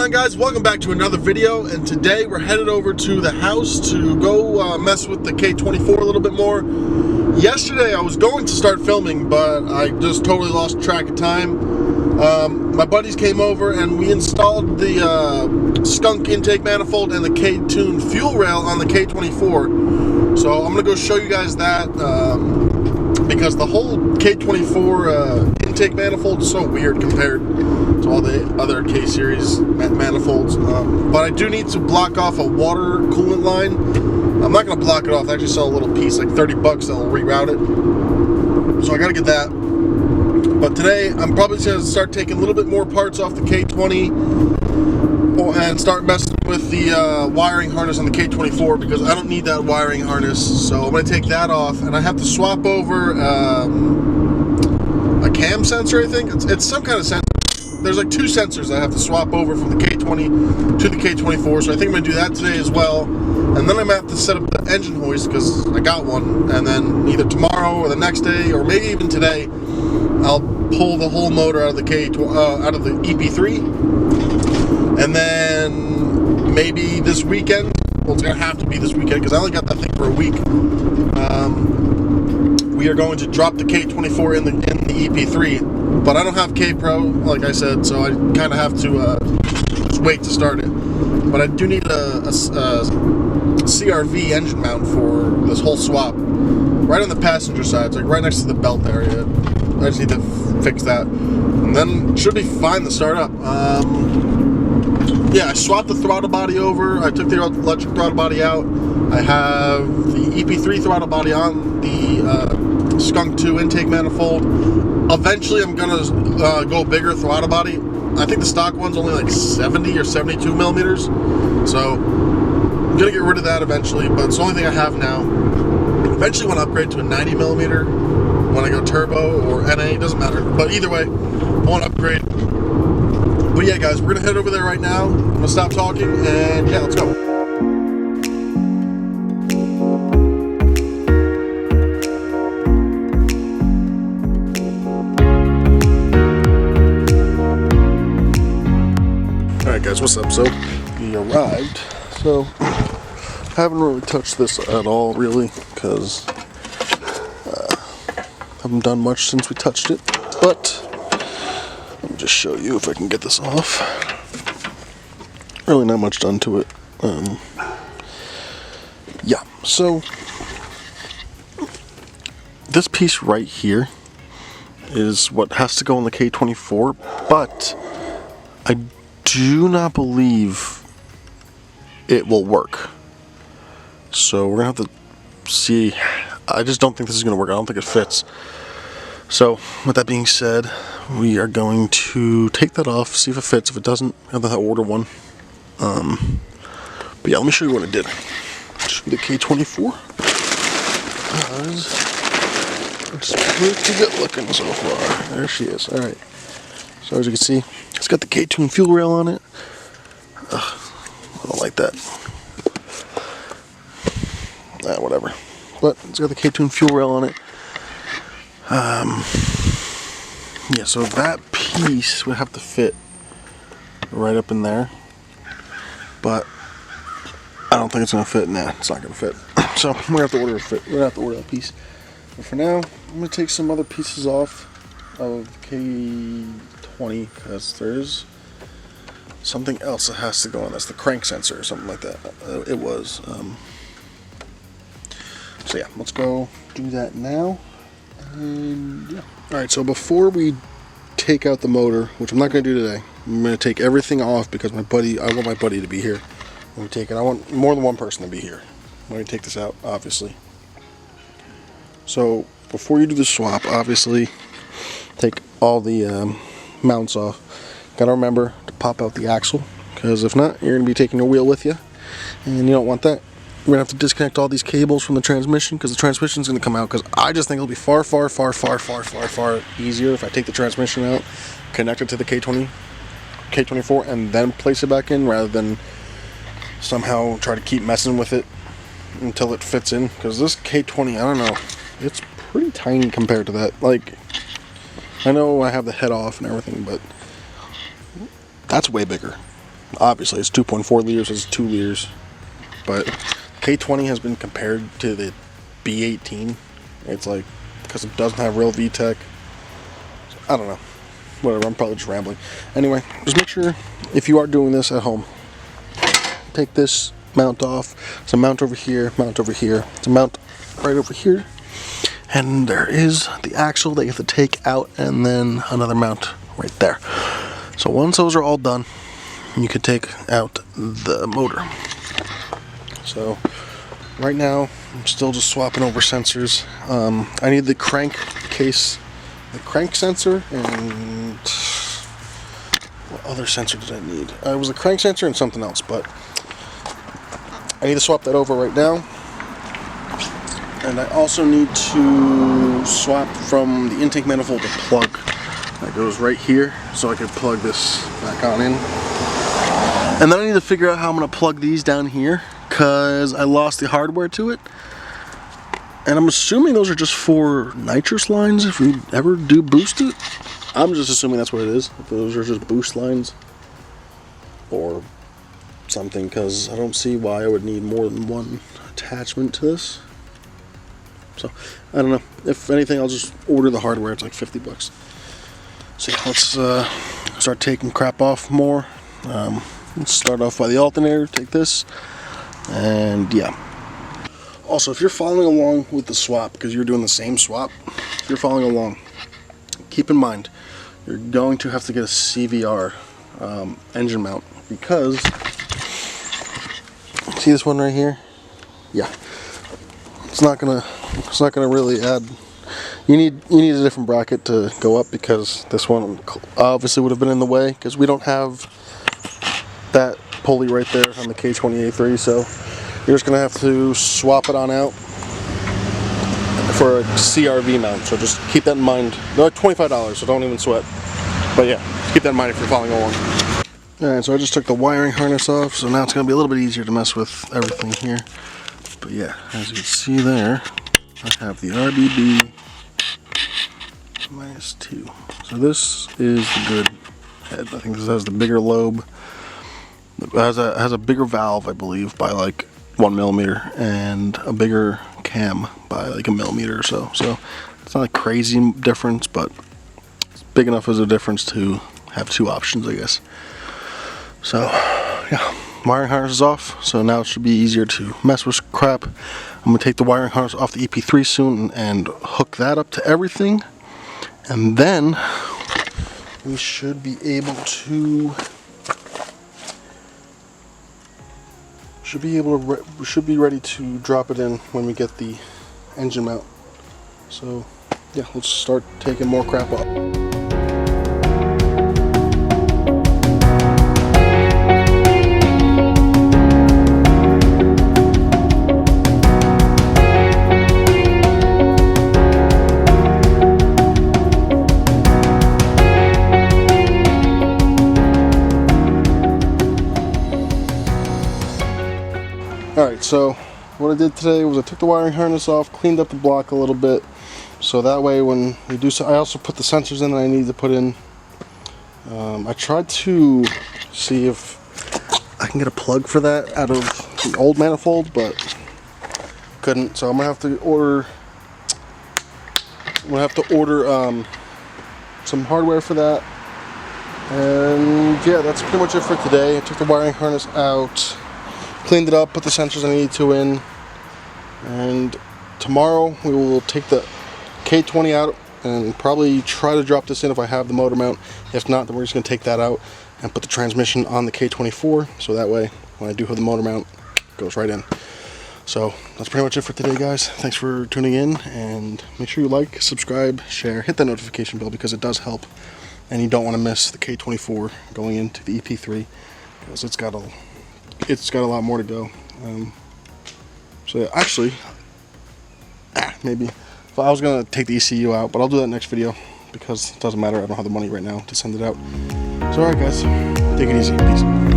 on, guys? Welcome back to another video, and today we're headed over to the house to go mess with the K24 a little bit more. Yesterday I was going to start filming, but I just totally lost track of time. My buddies came over and we installed the skunk intake manifold and the K-tune fuel rail on the K24. So I'm going to go show you guys that because the whole K24 intake manifold is so weird compared to all the other K-series manifolds. But I do need to block off a water coolant line. I'm not going to block it off. I actually sell a little piece, like 30 bucks, that'll reroute it. So I got to get that. But today, I'm probably going to start taking a little bit more parts off the K20 and start messing with the wiring harness on the K24 because I don't need that wiring harness. So I'm going to take that off, and I have to swap over a cam sensor, I think. It's some kind of sensor. There's like two sensors I have to swap over from the K20 to the K24, so I think I'm going to do that today as well. And then I'm going to have to set up the engine hoist because I got one, and then either tomorrow or the next day, or maybe even today, I'll pull the whole motor out of the out of the EP3, and then maybe this weekend. Well, it's going to have to be this weekend because I only got that thing for a week. We are going to drop the K24 in the EP3, but I don't have K-Pro, like I said, so I kind of have to just wait to start it. But I do need a CRV engine mount for this whole swap, right on the passenger side, it's like right next to the belt area. I just need to fix that, and then it should be fine to start up. Yeah, I swapped the throttle body over. I took the electric throttle body out. I have the EP3 throttle body on the Skunk 2 intake manifold. Eventually, I'm gonna go bigger throttle body. I think the stock one's only like 70 or 72 millimeters, so I'm gonna get rid of that eventually. But it's the only thing I have now. Eventually, want to upgrade to a 90 millimeter when I go turbo or NA. It doesn't matter. But either way, I want to upgrade. But yeah, guys, we're gonna head over there right now. I'm gonna stop talking and yeah, let's go. Alright guys, what's up? So, we arrived. So, haven't really touched this at all, really, because haven't done much since we touched it. But, let me just show you if I can get this off. Really not much done to it. Yeah, so, this piece right here is what has to go on the K24, but I do not believe it will work. So we're gonna have to see. I just don't think this is gonna work. I don't think it fits. So with that being said, we are going to take that off, see if it fits. If it doesn't, I have to order one. But yeah, let me show you what I did. Show you the K24. It's pretty good looking so far. There she is. All right. So as you can see, it's got the K-tune fuel rail on it. I don't like that. Whatever. But it's got the K-tune fuel rail on it. Yeah, so that piece would have to fit right up in there. But I don't think it's gonna fit. Nah, it's not gonna fit. So we're gonna have to order a fit. We're gonna have to order that piece. But for now, I'm gonna take some other pieces off of K20 because there's something else that has to go on. That's the crank sensor or something like that. It was. So yeah, let's go do that now. And yeah. Alright, so before we take out the motor, which I'm not going to do today, I'm going to take everything off because I want my buddy to be here when we take it. I want more than one person to be here when we take this out, obviously. So before you do the swap, obviously, take all the mounts off. Got to remember to pop out the axle, because if not, you're going to be taking your wheel with you, and you don't want that. We're going to have to disconnect all these cables from the transmission because the transmission is going to come out, because I just think it'll be far easier if I take the transmission out, connect it to the K24, and then place it back in, rather than somehow try to keep messing with it until it fits in. Because this K20, I don't know, it's pretty tiny compared to that. Like, I know I have the head off and everything, but that's way bigger. obviously it's 2.4 liters, it's 2 liters, but K20 has been compared to the B18. It's like, because it doesn't have real VTEC. I don't know. Whatever, I'm probably just rambling. Anyway, just make sure, if you are doing this at home, take this mount off. It's a mount over here, mount over here. It's a mount right over here. And there is the axle that you have to take out, and then another mount right there. So once those are all done, you can take out the motor. So right now, I'm still just swapping over sensors. I need the crank case, the crank sensor, and what other sensor did I need? It was a crank sensor and something else, but I need to swap that over right now. And I also need to swap from the intake manifold the plug that goes right here, so I can plug this back on in. And then I need to figure out how I'm going to plug these down here, because I lost the hardware to it. And I'm assuming those are just for nitrous lines if we ever do boost it. I'm just assuming that's what it is, if those are just boost lines or something, because I don't see why I would need more than one attachment to this. So, I don't know. If anything, I'll just order the hardware. It's like 50 bucks. So yeah, let's start taking crap off more. Let's start off by the alternator. Take this. And yeah. Also, if you're following along with the swap, because you're doing the same swap, if you're following along, keep in mind, you're going to have to get a CVR engine mount, because, see this one right here? Yeah. It's not gonna really add. You need a different bracket to go up, because this one obviously would have been in the way, because we don't have that pulley right there on the K24 Ep3. So you're just gonna have to swap it on out for a CRV mount. So just keep that in mind. They're like $25, so don't even sweat. But yeah, keep that in mind if you're following along. Alright, so I just took the wiring harness off, so now it's gonna be a little bit easier to mess with everything here. But yeah, as you can see there, I have the RBB -2. So this is the good head. I think this has the bigger lobe. It has a bigger valve, I believe, by like 1 millimeter, and a bigger cam by like 1 millimeter or so. So it's not a crazy difference, but it's big enough as a difference to have two options, I guess. So yeah. Wiring harness is off, so now it should be easier to mess with crap. I'm going to take the wiring harness off the EP3 soon and hook that up to everything, and then we should be able to should be ready to drop it in when we get the engine mount. So yeah, let's start taking more crap off. Alright, so what I did today was I took the wiring harness off, cleaned up the block a little bit, so that way when we do so, I also put the sensors in that I need to put in. I tried to see if I can get a plug for that out of the old manifold, but couldn't, so I'm gonna have to order some hardware for that. And yeah, that's pretty much it for today. I took the wiring harness out, cleaned it up, put the sensors I needed to in, and tomorrow we will take the K20 out and probably try to drop this in if I have the motor mount. If not, then we're just going to take that out and put the transmission on the K24, so that way when I do have the motor mount, it goes right in. So that's pretty much it for today, guys. Thanks for tuning in, and make sure you like, subscribe, share, hit that notification bell, because it does help, and you don't want to miss the K24 going into the EP3, because it's got a lot more to go. So yeah, actually, maybe if I was gonna take the ECU out, but I'll do that next video, because it doesn't matter. I don't have the money right now to send it out. So alright, guys, take it easy. Peace.